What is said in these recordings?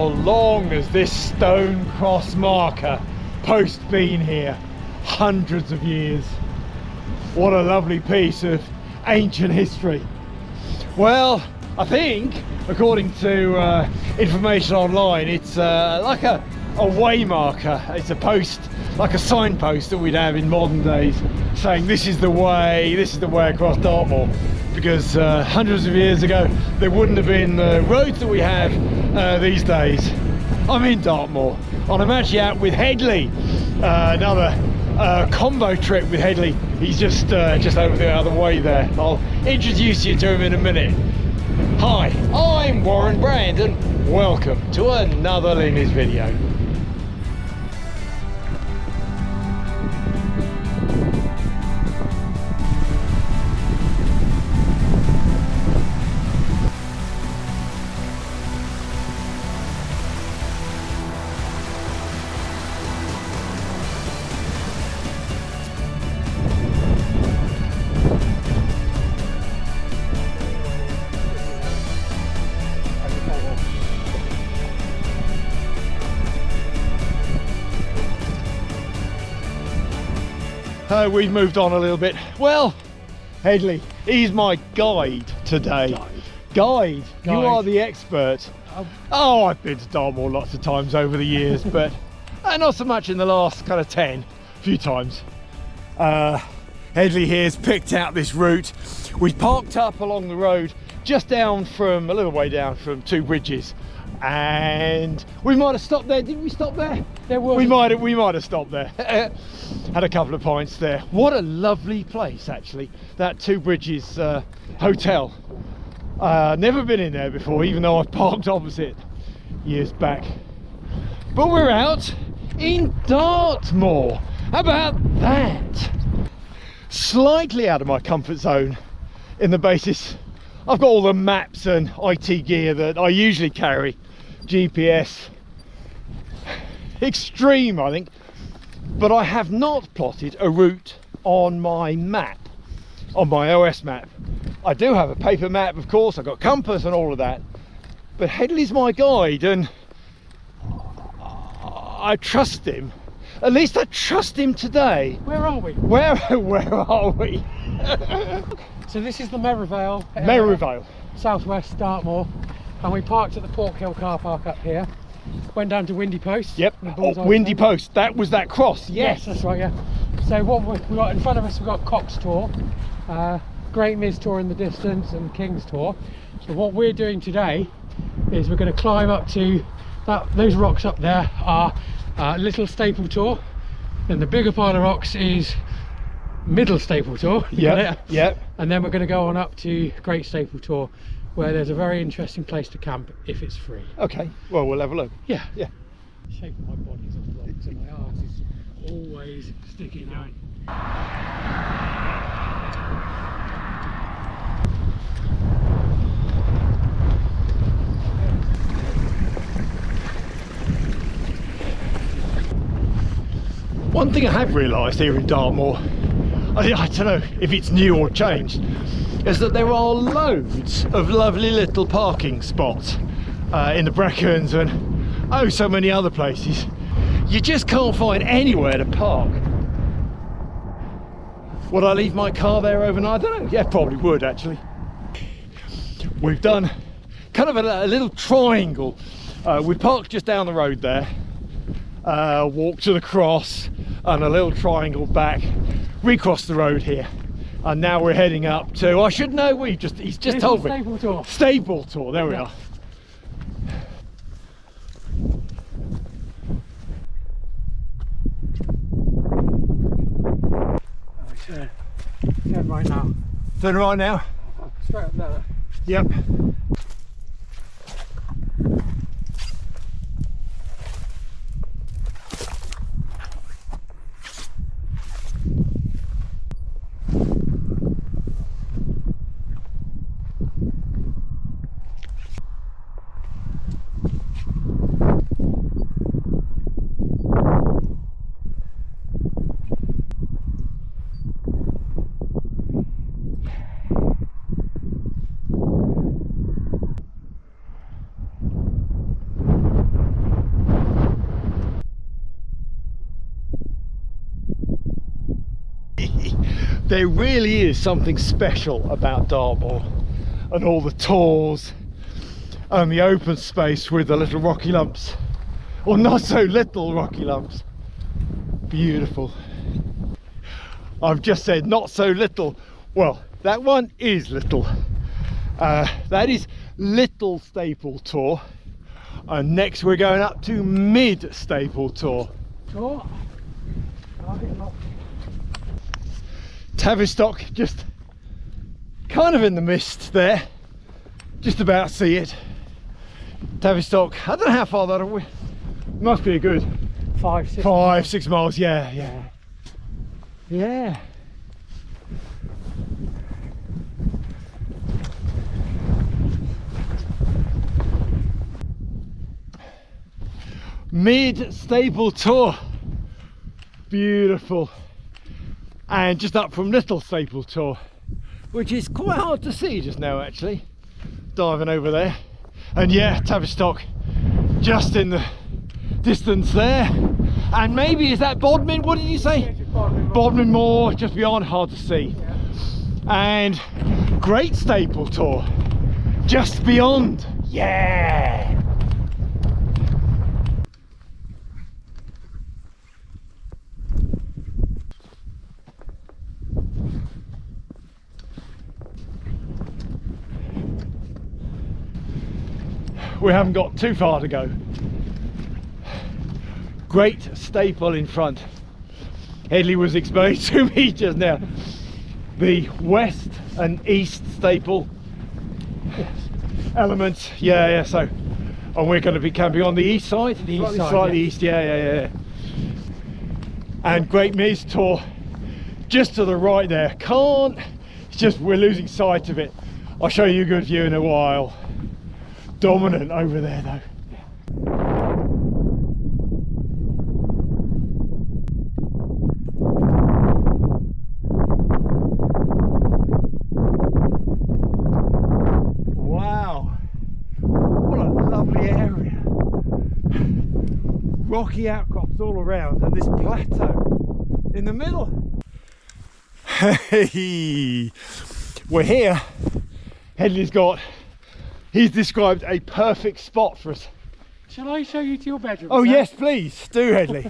long has this stone cross marker post been here? Hundreds of years. What a lovely piece of ancient history. Well, I think, according to information online, it's like a way marker. It's a post, like a signpost that we'd have in modern days, saying this is the way across Dartmoor. Because hundreds of years ago, there wouldn't have been the roads that we have these days. I'm in Dartmoor, and I'm actually out with Headley, another combo trip with Headley. He's just over the other way there. I'll introduce you to him in a minute. Hi, I'm Warren Brand, and welcome to another Linleys video. We've moved on a little bit. Well, Headley, he's my guide today. Guide. You are the expert. Oh, I've been to Dartmoor lots of times over the years, but not so much in the last kind of 10, a few times. Headley here's picked out this route. We parked up along the road just down from, a little way down from Two Bridges, and we might have stopped there. Didn't we stop there? We might have stopped there. Had a couple of pints there. What a lovely place, actually, that Two Bridges hotel. Never been in there before, even though I parked opposite years back. But we're out in Dartmoor. How about that? Slightly out of my comfort zone in the basis. I've got all the maps and IT gear that I usually carry. GPS. Extreme, I think. But I have not plotted a route on my map, on my OS map. I do have a paper map, of course. I've got compass and all of that. But Headley's my guide, and I trust him. At least I trust him today. Where are we? Where are we? So this is the Merivale. Merivale. Southwest Dartmoor. And we parked at the Port Hill car park up here. Went down to Windy Post. Yep. Windy Post. That was that cross. Yes, that's right. Yeah. So what we got in front of us, we've got Cox Tor, Great Tor in the distance, and King's Tor. So what we're doing today is we're going to climb up to those rocks up there are Little Staple Tor, and the bigger pile of rocks is Middle Staple Tor. Yep. And then we're going to go on up to Great Staple Tor, where there's a very interesting place to camp if it's free. Okay, well, we'll have a look. Yeah. The shape of my body is all rocks and my arse is always sticking out. One thing I have realised here in Dartmoor, I don't know if it's new or changed, is that there are loads of lovely little parking spots in the Brecons and so many other places. You just can't find anywhere to park. Would I leave my car there overnight? I don't know. Yeah, probably would, actually. We've done kind of a little triangle. We parked just down the road there, walked to the cross and a little triangle back, recrossed the road here. And now we're heading up to, I should know, he's just told me. Staple Tor. Staple Tor, there we are. Turn right now. Turn right now? Straight up there. Yep. there really is something special about Dartmoor and all the tors and the open space with the little rocky lumps, or not so little rocky lumps. Beautiful. I've just said not so little. Well, that one is little. That is Little Staple Tor, and next we're going up to Mid Staple Tor. Tavistock, just kind of in the mist there, just about see it. Tavistock, I don't know how far that away. Must be a good 5, 6 miles. Yeah. Mid Staple Tor, beautiful, and just up from Little Staple Tor, which is quite hard to see just now actually, diving over there. And yeah, Tavistock just in the distance there, and maybe is that Bodmin? What did you say? Bodmin Moor just beyond, hard to see. And Great Staple Tor just beyond. Yeah. We haven't got too far to go. Great Staple in front. Headley was explaining to me just now the west and east staple elements. Yeah, so, and we're going to be camping on the east side, slightly east. Yeah. And Great Miz Tor just to the right there. It's just we're losing sight of it. I'll show you a good view in a while. Dominant over there though. Wow, what a lovely area. Rocky outcrops all around and this plateau in the middle. Hey, we're here. He's described a perfect spot for us. Shall I show you to your bedroom? Oh yes, please do, Headley.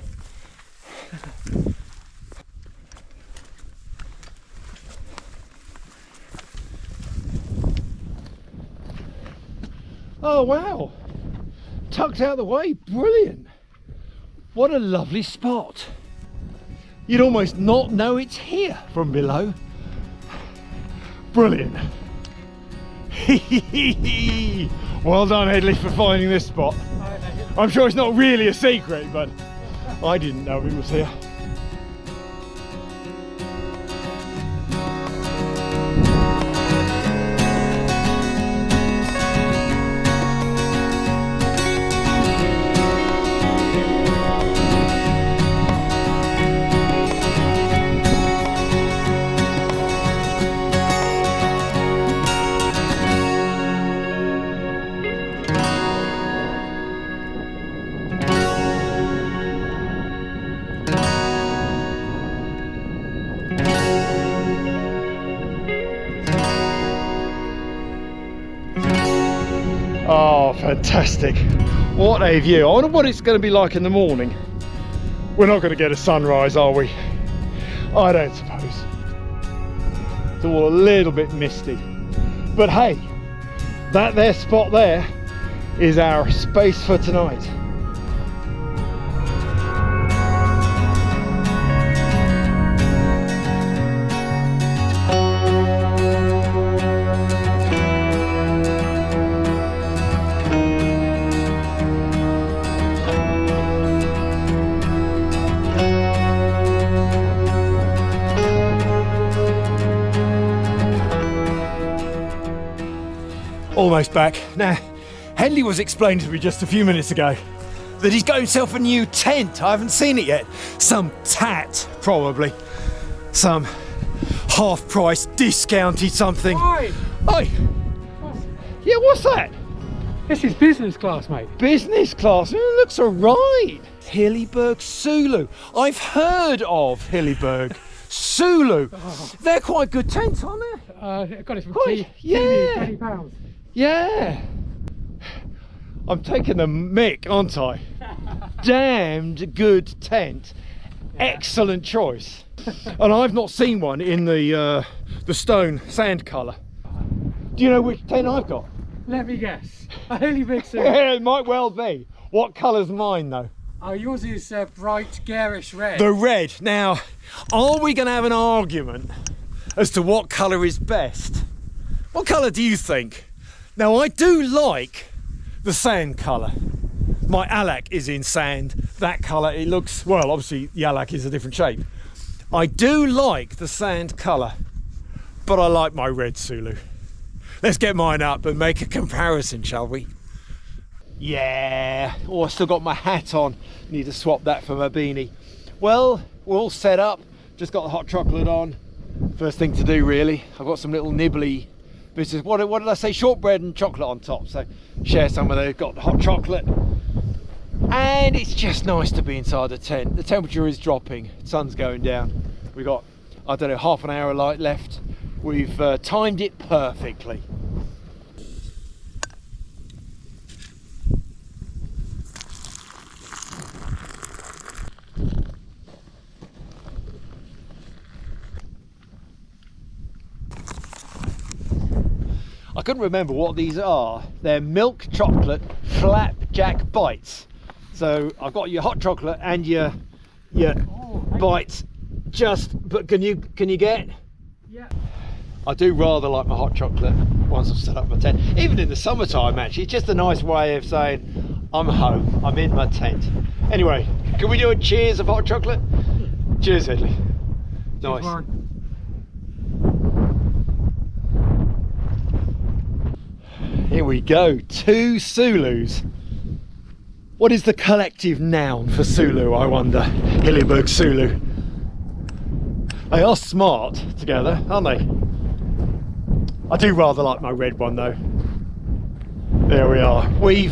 Oh wow, tucked out of the way, brilliant. What a lovely spot. You'd almost not know it's here from below. Brilliant. Well done, Headley, for finding this spot. I'm sure it's not really a secret, but I didn't know it was here. Oh, fantastic. What a view. I wonder what it's going to be like in the morning. We're not going to get a sunrise, are we? I don't suppose. It's all a little bit misty. But hey, that there spot there is our space for tonight. Almost back. Now, Henley was explaining to me just a few minutes ago that he's got himself a new tent. I haven't seen it yet. Some tat, probably. Some half-price, discounted something. Oi! Oi! Yeah, what's that? This is business class, mate. Business class? It looks alright. Hillyberg Sulu. I've heard of Hillyberg Sulu. Oh. They're quite good tents, aren't they? I got it from Quite, yeah. £20. Yeah. I'm taking the mick, aren't I? Damned good tent. Yeah. Excellent choice. And I've not seen one in the stone sand colour. Do you know which tent I've got? Let me guess. A Hilly Big Sue. It might well be. What colour's mine though? Oh, yours is bright garish red. The red. Now, are we going to have an argument as to what colour is best? What colour do you think? Now, I do like the sand colour. My Alak is in sand. That colour, it looks, well, obviously the Alak is a different shape. I do like the sand colour, but I like my red Sulu. Let's get mine up and make a comparison, shall we? Yeah, oh, I still got my hat on. Need to swap that for my beanie. Well, we're all set up. Just got the hot chocolate on. First thing to do, really. I've got some little nibbly bits of, what did I say? Shortbread and chocolate on top. So share some of those. Got the hot chocolate. And it's just nice to be inside the tent. The temperature is dropping. The sun's going down. We've got, I don't know, half an hour of light left. We've timed it perfectly. I couldn't remember what these are. They're milk chocolate flapjack bites. So I've got your hot chocolate and your bites. But can you get? Yeah. I do rather like my hot chocolate once I've set up my tent. Even in the summertime, actually, it's just a nice way of saying I'm home. I'm in my tent. Anyway, can we do a cheers of hot chocolate? Cheers, Hedley. Nice. Here we go, two Sulus. What is the collective noun for Sulu, I wonder? Hillyberg Sulu. They are smart together, aren't they? I do rather like my red one though. There we are. We've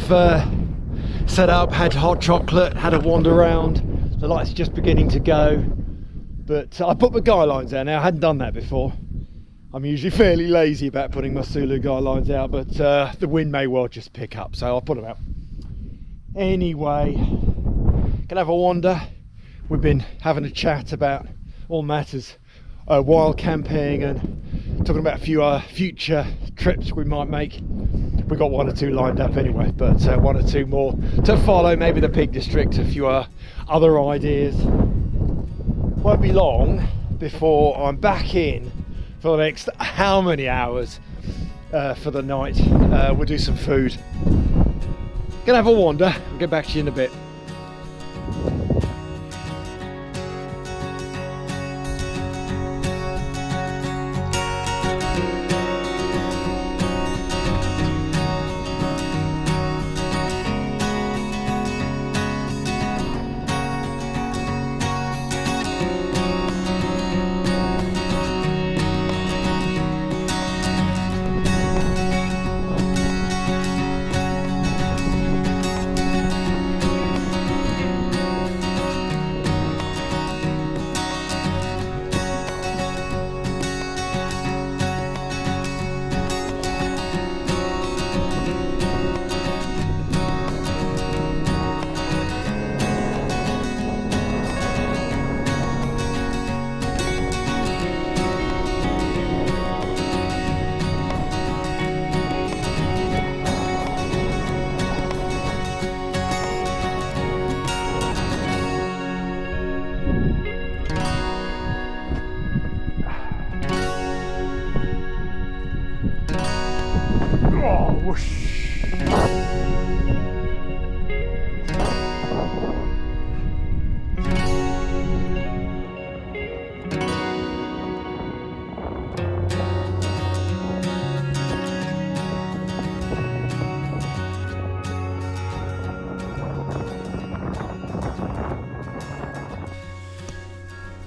set up, had hot chocolate, had a wander around. The lights are just beginning to go. But I put my guy lines out now. I hadn't done that before. I'm usually fairly lazy about putting my Sulu guy lines out, but the wind may well just pick up, so I'll put them out. Anyway, gonna have a wander. We've been having a chat about all matters wild camping and talking about a few future trips we might make. We've got one or two lined up anyway, but one or two more to follow, maybe the Peak District, a few other ideas. Won't be long before I'm back in for the next how many hours for the night. We'll do some food. Gonna have a wander. I'll get back to you in a bit.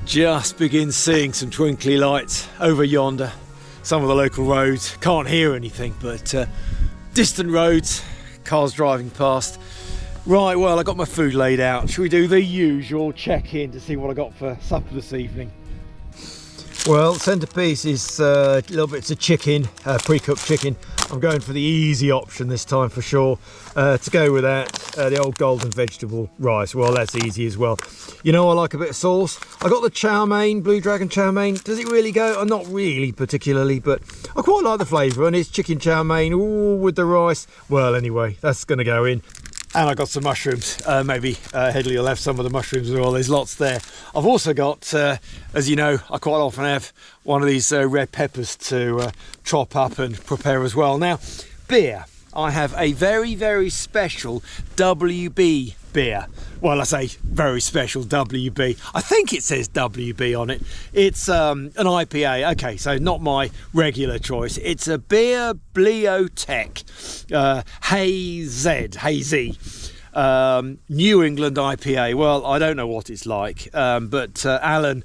Just begin seeing some twinkly lights over yonder. Some of the local roads, can't hear anything, but distant roads, cars driving past. Right, well, I got my food laid out. Should we do the usual check-in to see what I got for supper this evening? Well, centerpiece is little bits of chicken, pre-cooked chicken. I'm going for the easy option this time for sure. To go with that, the old golden vegetable rice. Well, that's easy as well. You know, I like a bit of sauce. I got the chow mein, Blue Dragon chow mein. Does it really go? Not really particularly, but I quite like the flavour, and it's chicken chow mein, ooh, with the rice. Well, anyway, that's going to go in. And I got some mushrooms. Maybe Headley will have some of the mushrooms as well. There's lots there. I've also got, as you know, I quite often have one of these red peppers to chop up and prepare as well. Now, beer. I have a very, very special WB beer. Well, I say very special WB. I think it says WB on it. It's an IPA. Okay, so not my regular choice. It's a Beer Bibliotech Hazy New England IPA. Well, I don't know what it's like, but Alan,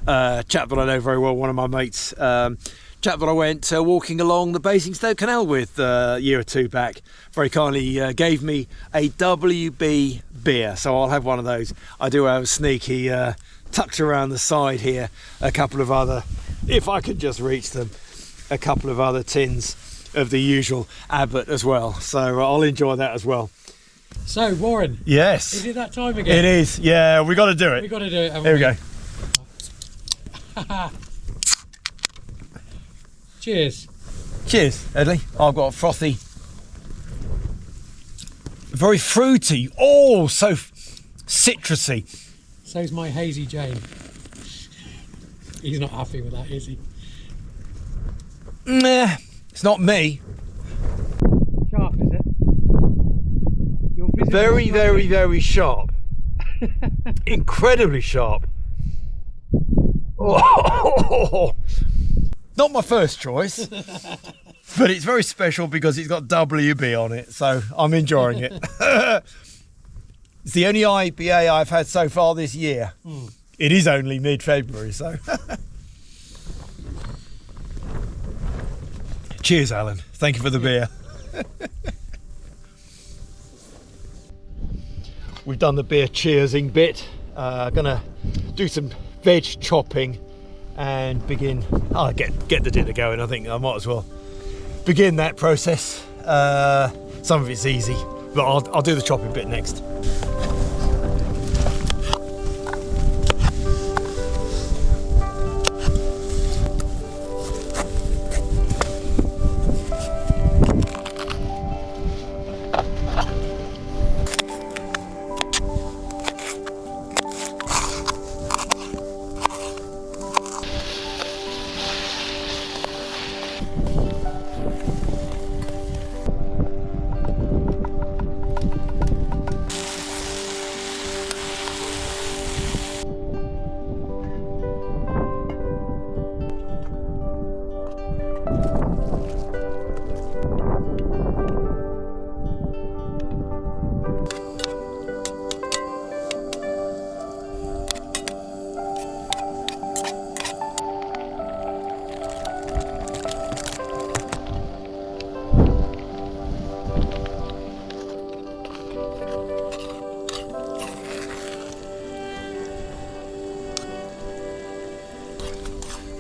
chap that I know very well, one of my mates, chap that I went walking along the Basingstoke Canal with a year or two back, very kindly gave me a WB beer, so I'll have one of those. I do have a sneaky tucked around the side here, a couple of other, if I could just reach them, a couple of other tins of the usual Abbott as well, so I'll enjoy that as well. So Warren, yes, is it that time again? It is. Yeah, we got to do it. We got to do it. Here we go. Cheers. Cheers, Edley. I've got a frothy, very fruity, oh, so citrusy. So's my Hazy Jane. He's not happy with that, is he? Nah, it's not me. Sharp, is it? Very, very, very sharp. Incredibly sharp. Oh. Not my first choice, but it's very special because it's got WB on it, so I'm enjoying it. It's the only IPA I've had so far this year. It is only mid-February, so. Cheers, Alan. Thank you for the beer. We've done the beer cheersing bit. Gonna do some veg chopping and begin. I'll get the dinner going. I think I might as well begin that process. Some of it's easy, but I'll do the chopping bit next.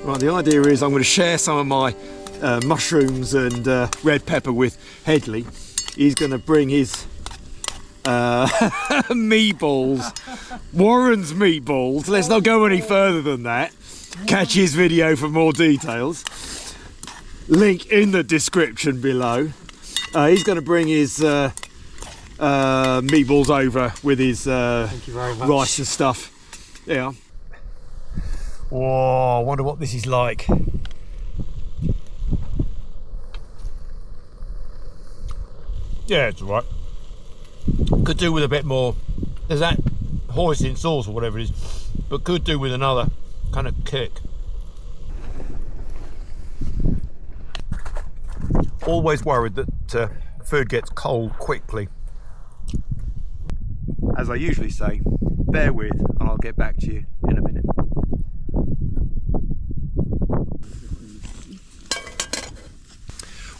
Right, the idea is I'm going to share some of my mushrooms and red pepper with Headley. He's going to bring his meatballs, Warren's meatballs. Let's not go any further than that. Catch his video for more details. Link in the description below. He's going to bring his meatballs over with his Thank you very much. rice and stuff. Yeah. Whoa, I wonder what this is like. Yeah, it's alright. Could do with a bit more. There's that hoisin sauce or whatever it is, but could do with another kind of kick. Always worried that food gets cold quickly. As I usually say, bear with and I'll get back to you in a minute.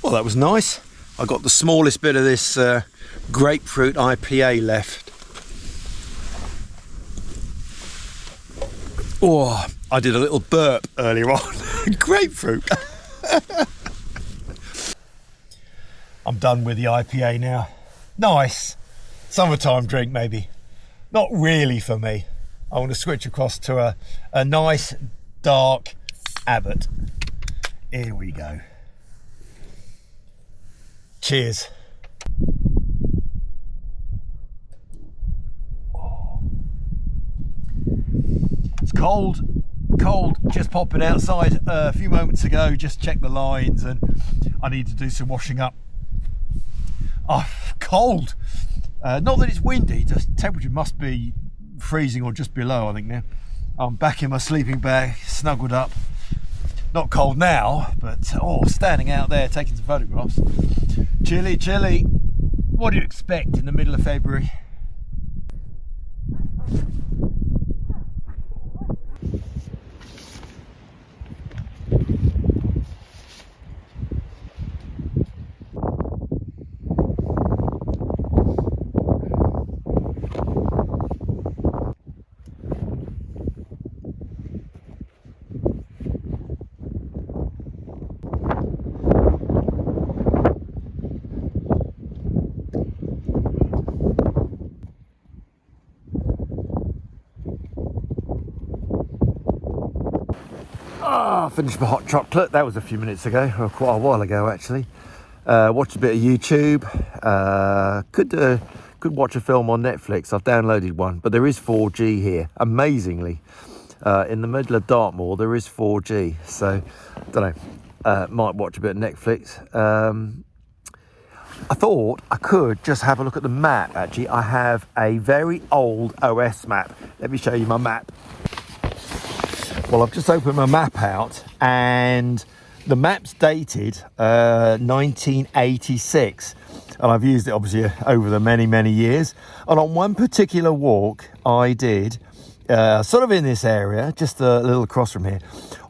Well, that was nice. I got the smallest bit of this grapefruit IPA left. Oh, I did a little burp earlier on. Grapefruit. I'm done with the IPA now. Nice. Summertime drink, maybe. Not really for me. I want to switch across to a nice, dark Abbott. Here we go. Cheers. It's cold, just popping outside a few moments ago, just checked the lines and I need to do some washing up. Oh, cold. Not that it's windy, just temperature must be freezing or just below, I think now. I'm back in my sleeping bag, snuggled up. Not cold now, but standing out there taking some photographs. Chilly, chilly. What do you expect in the middle of February? I finished my hot chocolate. That was a few minutes ago, or quite a while ago actually. Watched a bit of YouTube. Could watch a film on Netflix. I've downloaded one, but there is 4G here, amazingly. In the middle of Dartmoor, there is 4G. So, I don't know, might watch a bit of Netflix. I thought I could just have a look at the map, actually. I have a very old OS map. Let me show you my map. Well, I've just opened my map out and the map's dated 1986, and I've used it obviously over the many years. And on one particular walk I did sort of in this area, just a little across from here,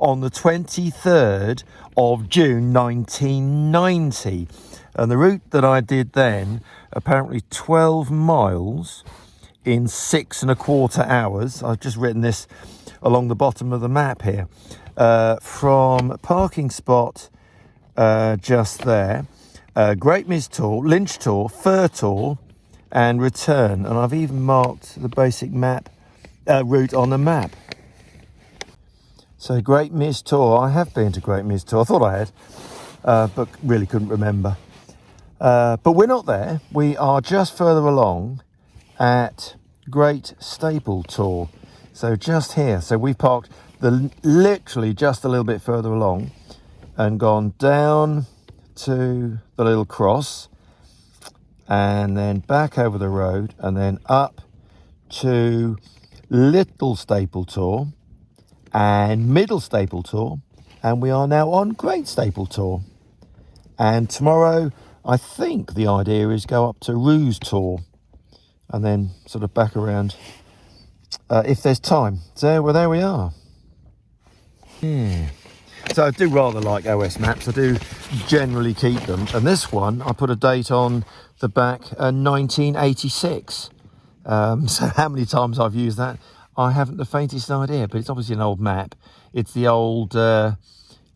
on the 23rd of June 1990, and the route that I did then, apparently 12 miles in 6.25 hours. I've just written this along the bottom of the map here, from a parking spot just there, Great Tor, Linleys Tor, Fir Tor, and return. And I've even marked the basic map route on the map. So Great Tor, I have been to Great Tor. I thought I had, but really couldn't remember. But we're not there. We are just further along at Great Staple Tor. So just here, so we parked literally just a little bit further along and gone down to the little cross and then back over the road and then up to Little Staple Tor and Middle Staple Tor, and we are now on Great Staple Tor. And tomorrow, I think the idea is go up to Roos Tor and then sort of back around if there's time. So well, there we are. Yeah. So I do rather like OS maps. I do generally keep them, and this one I put a date on the back, 1986. So how many times I've used that, I haven't the faintest idea, but it's obviously an old map. It's the old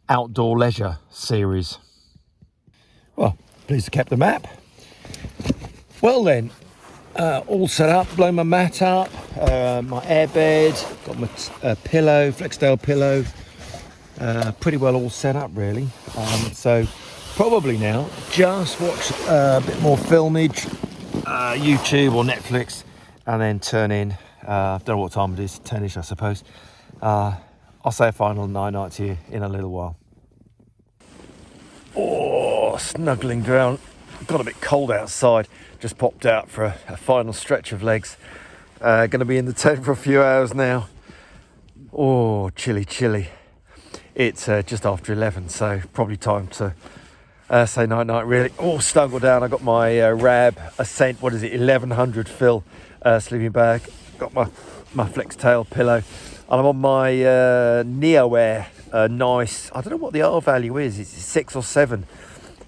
Outdoor Leisure series. Well, pleased to keep the map. Well then, all set up, blown my mat up, my airbed, got my pillow, Flexdale pillow, pretty well all set up really. So probably now just watch a bit more filmage, YouTube or Netflix, and then turn in, I don't know what time it is, 10ish I suppose. I'll say a final night to you in a little while. Oh, snuggling down, got a bit cold outside. Just popped out for a final stretch of legs. Going to be in the tent for a few hours now. Oh, chilly. It's just after 11, so probably time to say night really. Oh, snuggle down. I got my Rab Ascent, 1100 fill sleeping bag. Got my Flextail pillow, and I'm on my NeoAir. Nice. I don't know what the R value is. It's 6 or 7,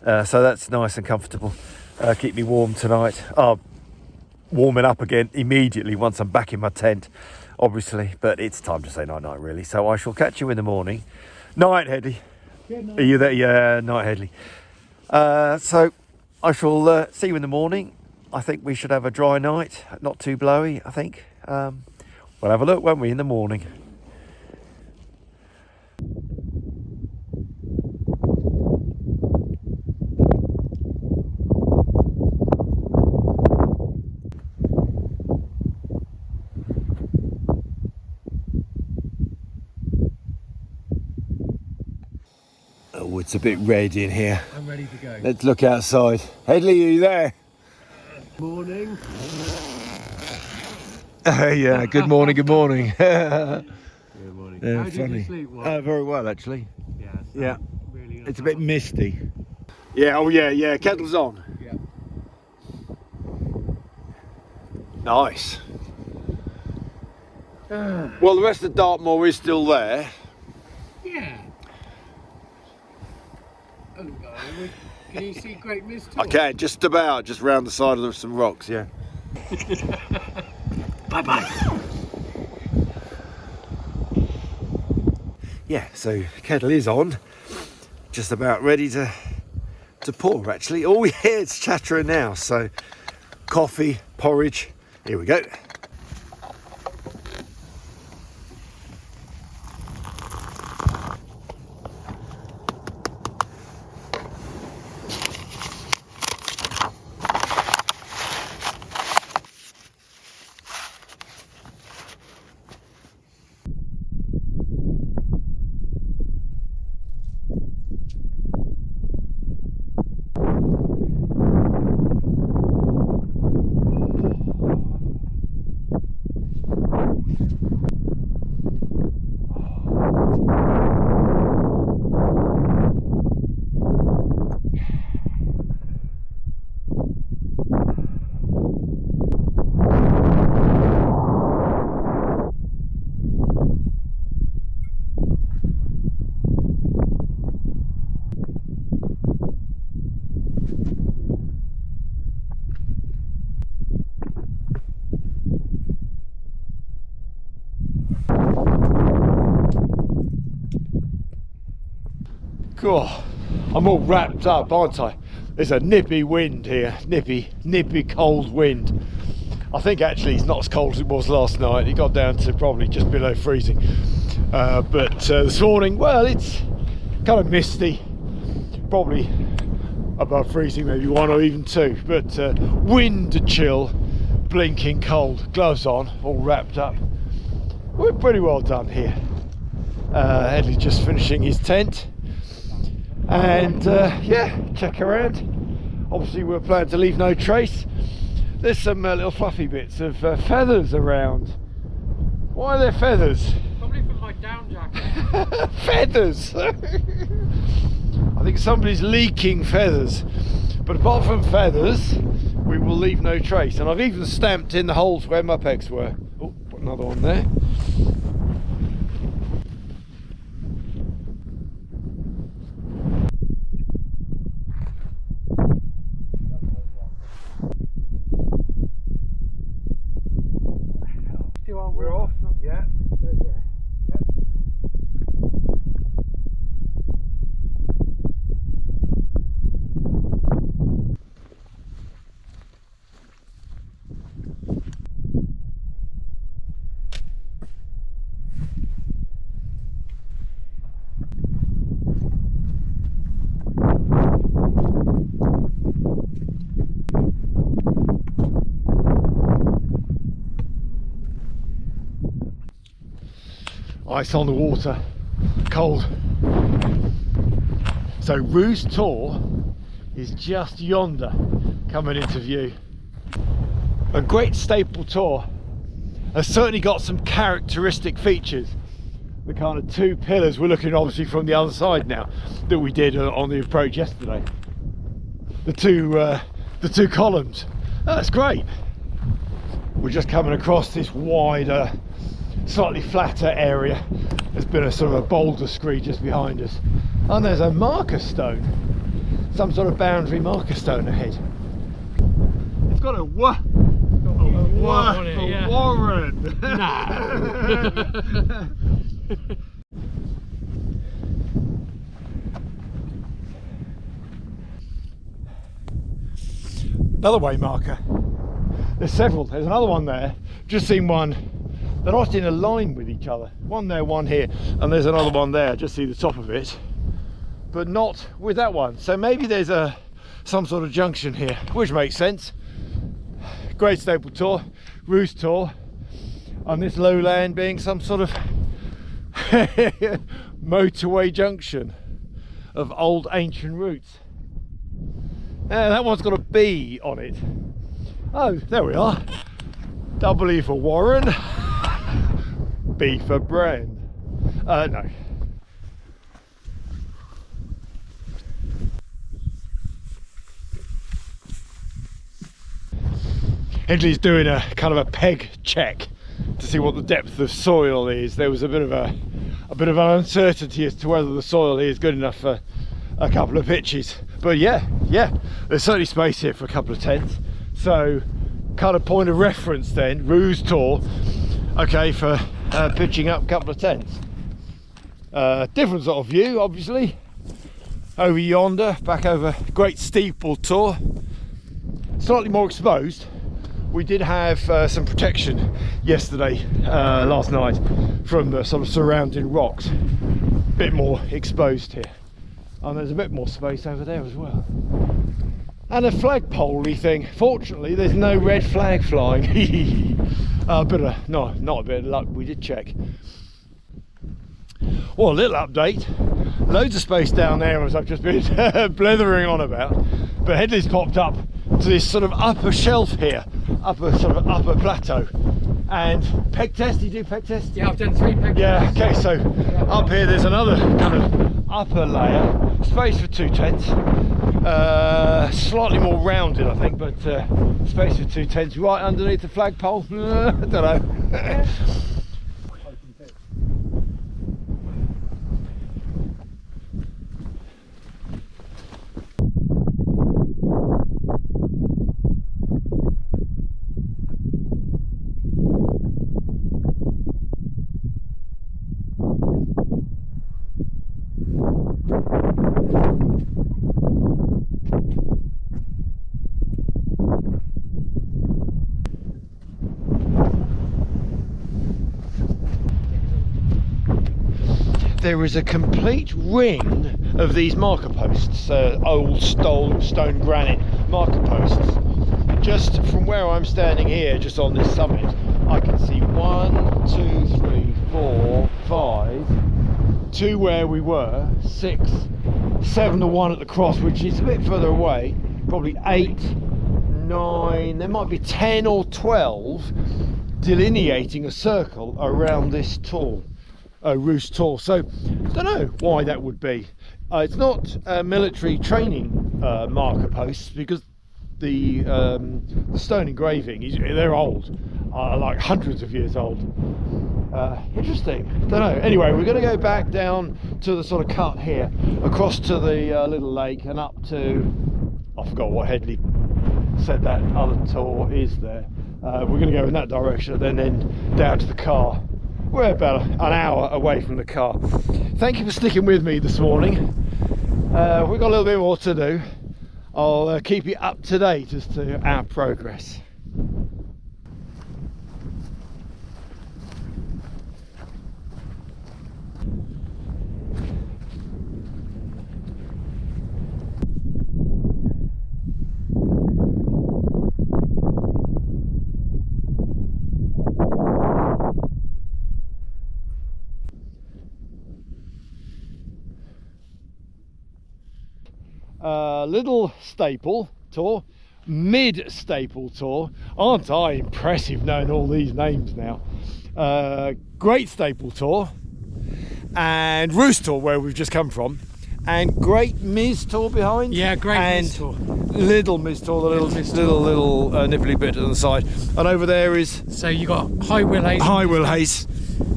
so that's nice and comfortable. Keep me warm tonight. Warming up again immediately once I'm back in my tent obviously, but it's time to say night-night, really. So I shall catch you in the morning. Night, Headley. Are you there? Yeah, night, Headley. So I shall see you in the morning. I think we should have a dry night, not too blowy, I think. We'll have a look, won't we, in the morning. Oh, it's a bit red in here. I'm ready to go. Let's look outside. Headley, are you there? Morning. Yeah, good morning, good morning. Good morning. Yeah, How did funny. you sleep? Very well, actually. Yeah. Yeah, Really it's a bit misty. Yeah, oh yeah, kettle's on. Yeah. Nice. Well, the rest of Dartmoor is still there. Yeah. Oh, no. Can you see Great Tor? I can, just about, just round the side of some rocks, yeah. Bye-bye. Yeah, so kettle is on, just about ready to pour, actually. Oh yeah, it's chattering now, so coffee, porridge, here we go. Cool. I'm all wrapped up, aren't I? There's a nippy wind here, nippy cold wind. I think actually it's not as cold as it was last night. It got down to probably just below freezing. But this morning, well, it's kind of misty, probably above freezing, maybe 1 or even 2. But wind chill, blinking cold, gloves on, all wrapped up. We're pretty well done here. Headley's just finishing his tent. And yeah, check around. Obviously we're planning to leave no trace. There's some little fluffy bits of feathers around. Why are there feathers? Probably from my down jacket. Feathers! I think somebody's leaking feathers. But apart from feathers, we will leave no trace. And I've even stamped in the holes where my pegs were. Oh, put another one there. We're off, yeah. Ice on the water, cold. So Roos Tor is just yonder, coming into view. A Great Staple Tor has certainly got some characteristic features. The kind of 2 pillars, we're looking obviously from the other side now, that we did on the approach yesterday. The two columns, that's great. We're just coming across this wider, slightly flatter area. There's been a sort of a boulder scree just behind us, and there's a marker stone, some sort of boundary marker stone ahead. It's got a work on it, yeah. Warren. No. Another way marker. There's several. There's another one there. Just seen one. They're not in a line with each other. One there, one here, and there's another one there. Just see the top of it, but not with that one. So maybe there's some sort of junction here, which makes sense. Great Staple Tor, Roos Tor, and this lowland being some sort of motorway junction of old ancient routes. That one's got a B on it. Oh, there we are. W for Warren, B for Brand. No. Headley's doing a kind of a peg check to see what the depth of soil is. There was a bit of an uncertainty as to whether the soil here is good enough for a couple of pitches, but yeah, there's certainly space here for a couple of tents. So kind of point of reference then, Roos Tor, okay, for pitching up a couple of tents. Different sort of view, obviously, over yonder, back over Great Staple Tor, slightly more exposed. We did have some protection yesterday, last night, from the sort of surrounding rocks. A bit more exposed here, and there's a bit more space over there as well. And a flagpole-y thing. Fortunately, there's no red flag flying. Not a bit of luck. We did check. Well, a little update. Loads of space down there, as I've just been blithering on about. But Headley's popped up to this sort of upper shelf here, upper plateau. And peg test. You do peg test? Yeah, I've done 3 peg tests. Okay. So up here, there's another kind of upper layer, space for 2 tents. Slightly more rounded, I think, but space for 2 tents right underneath the flagpole. I don't know. There is a complete ring of these marker posts, old stone granite marker posts. Just from where I'm standing here, just on this summit, I can see 1, 2, 3, 4, 5, 2 where we were, 6, 7 to 1 at the cross, which is a bit further away, probably 8, 9, there might be 10 or 12 delineating a circle around this tor. Roos Tor. So I don't know why that would be. It's not military training marker posts, because the stone engraving, they're old, like hundreds of years old. Interesting. Don't know. Anyway, we're going to go back down to the sort of cut here, across to the little lake, and up to, I forgot what Headley said that other tor is there. We're going to go in that direction, and then down to the car. We're about an hour away from the car. Thank you for sticking with me this morning. We've got a little bit more to do. I'll keep you up to date as to our progress. Little Staple Tor, Mid Staple Tor. Aren't I impressive knowing all these names now? Great Staple Tor, and Roos Tor, where we've just come from, and Great Ms Tor behind. Yeah, Great Ms Tor. Little Ms Tor, the little nipply bit on the side, and over there is. So you got High Willhays. High Willhays.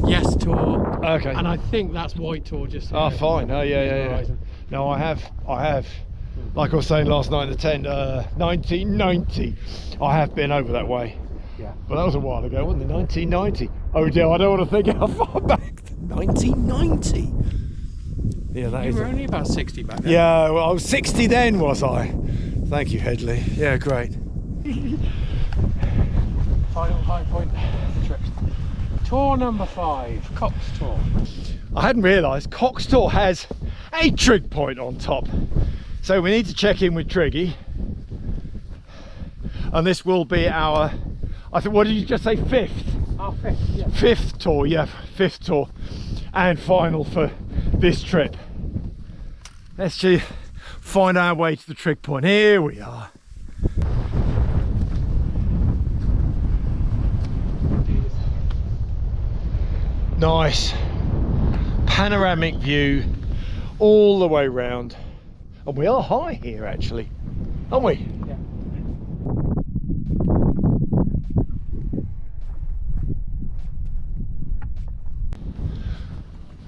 Yes Tor. Okay. And I think that's White Tor just. Oh, fine. Oh, yeah. No, I have. Like I was saying last night in the tent, 1990, I have been over that way. Yeah. But that was a while ago, wasn't it? 1990. Oh dear, I don't want to think how far back. 1990. Yeah, that You is. were only about 60 back then. Yeah, well, I was 60 then, was I? Thank you, Headley. Yeah, great. Final high point of the trip. Tor number 5, Cox Tor. I hadn't realised Cox Tor has a trig point on top. So we need to check in with Triggy. And this will be our, I think, what did you just say, 5th? Our 5th, yeah. 5th tour, yeah, 5th tour. And final for this trip. Let's just find our way to the trig point. Here we are. Nice panoramic view all the way round, and we are high here actually, aren't we?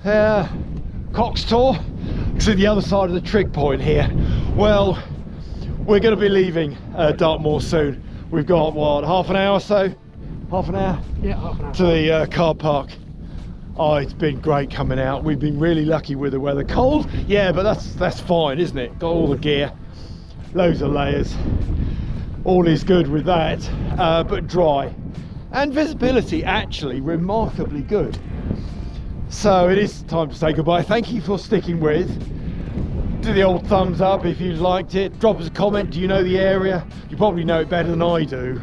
Yeah. Cox Tor, to the other side of the trig point here. Well, we're going to be leaving Dartmoor soon. We've got what, half an hour or so? Half an hour? Yeah, half an hour. To the car park. Oh, it's been great coming out. We've been really lucky with the weather. Cold, yeah, but that's fine, isn't it? Got all the gear, loads of layers. All is good with that, but dry. And visibility actually remarkably good. So it is time to say goodbye. Thank you for sticking with. Do the old thumbs up if you liked it. Drop us a comment. Do you know the area? You probably know it better than I do.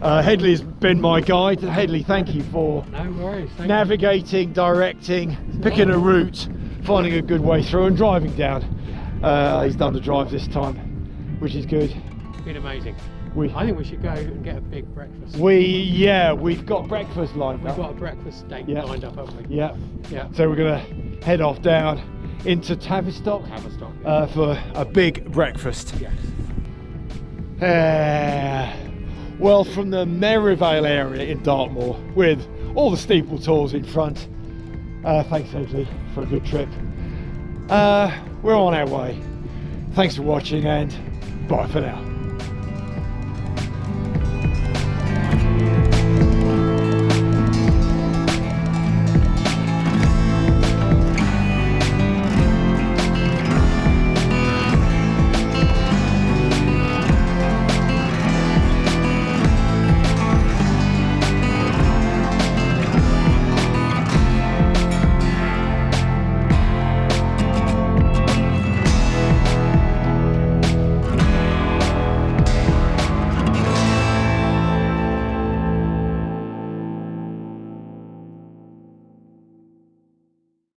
Headley's been my guide. Headley, thank you for No worries. Thank navigating, directing, picking a route, finding a good way through and driving down. He's done the drive this time, which is good. It's been amazing. I think we should go and get a big breakfast. We've got breakfast lined up. We've got a breakfast date lined up, haven't we? Yeah. Yeah. So we're gonna head off down into Tavistock, for a big breakfast. Yes. Well, from the Merivale area in Dartmoor, with all the Staple Tors in front. Thanks, Headley, for a good trip. We're on our way. Thanks for watching, and bye for now.